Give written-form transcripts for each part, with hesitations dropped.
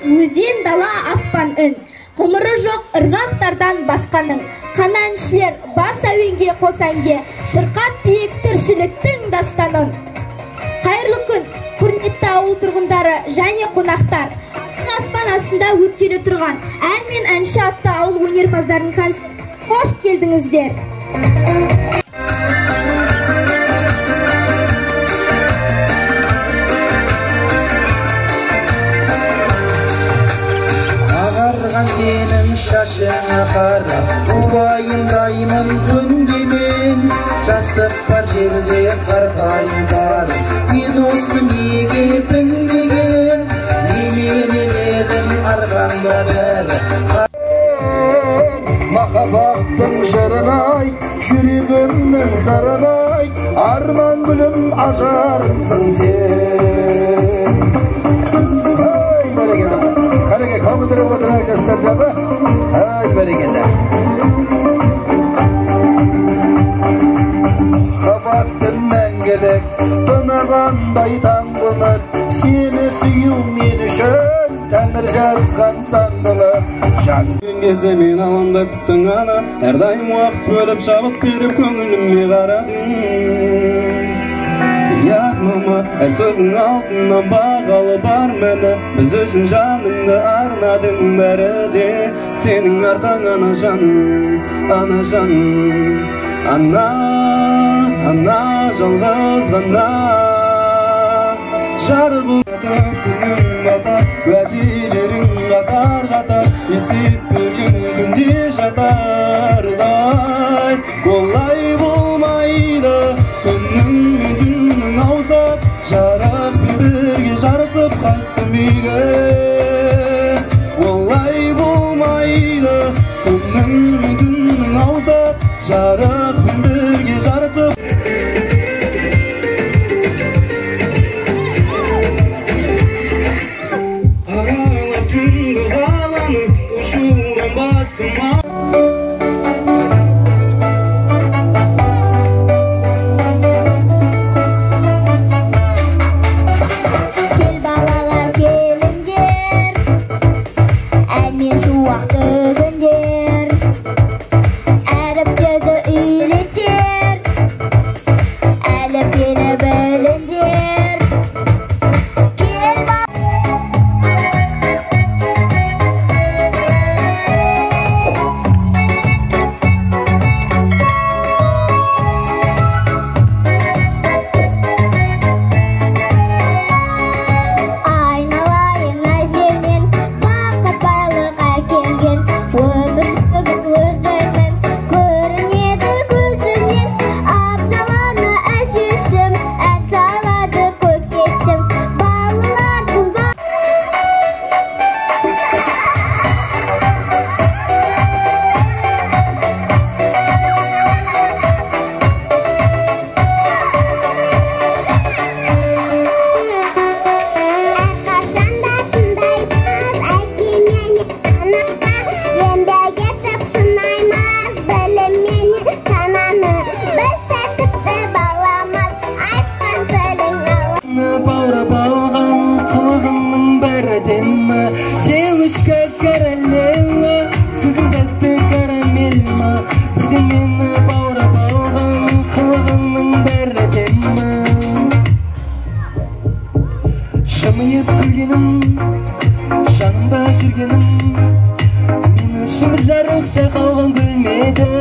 Өзен, дала, аспан үн, құмыры жоқ ырғақтардан басқаның. Қана әншілер бас әуенге қосанге, шырқат биік тіршіліктің дастанын. Қайырлы күн, құрметті ауыл тұрғындары және қонақтар. Аспан астында өткелі тұрған ән мен әнші атты ауыл өнерпаздардың концертіне қош келдіңіздер. Ағарған сенің шашыңа қара, ұлайымдаймын күндемен. Жастық бар жерде қартайым қарыз, мен осы неге білмеген. Немен еледің арғанда бәрі, махаббаттың жырын-ай, жүрегімнің сырын-ай, арман гүлім ажарымсың сен. Ай, бәрекелді. Қалеге қауқыдырып отырайық жастар жағы. Ай, бәрекелді. Қабаттың мәңгілік тынығандай таң қоныр, сені сүю мен үшін тәңір жазған сандылық. Кезде мен алаңда күттің ана, әрдайым уақыт бөліп шабыт беріп көңіліме қарадың. Я мама, әр сөзің алтыннан бағалы бар мәні, біз үшін жаныңды арнадың бәрі де. Сенің арқаң ана жаным, ана жаным, ана жалғыз ғана. Жарғылатып күнің бата, уәделерің қатар-қатар, есеп берген күнде жатардай. Олай болмайды, күнің мен түннің аузап, жарықпен бірге жарысып қайттым үйге. Олай болмайды, күнің мен түннің аузап, жарықпен бірге жарысып. Жымиып күлгенім, жанымда жүргенім, мен үшін бір жарық жайқалған күлмедім.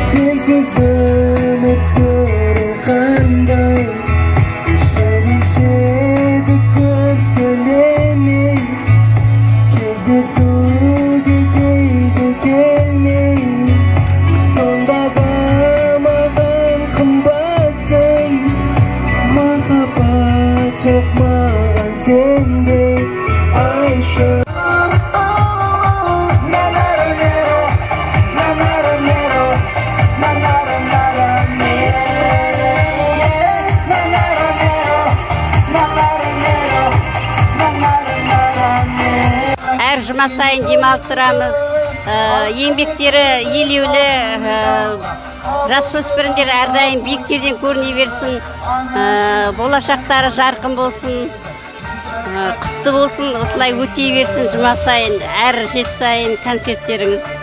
Сенсіз өмір сүру қандай, жүрушеді көп сөйлемей, кездесуге кейде келмей, сонда да маған қымбатсың. Махаббат жоқ маған сендей Айша. Әр жұма сайын демалып тұрамыз. Еңбектері елеулі, жасөспірімдер әрдайым биіктерден көріне берсін, болашақтары жарқын болсын. құтты болсын, осылай өтей берсін жұма сайын, әр 7 сайын концерттеріңіз.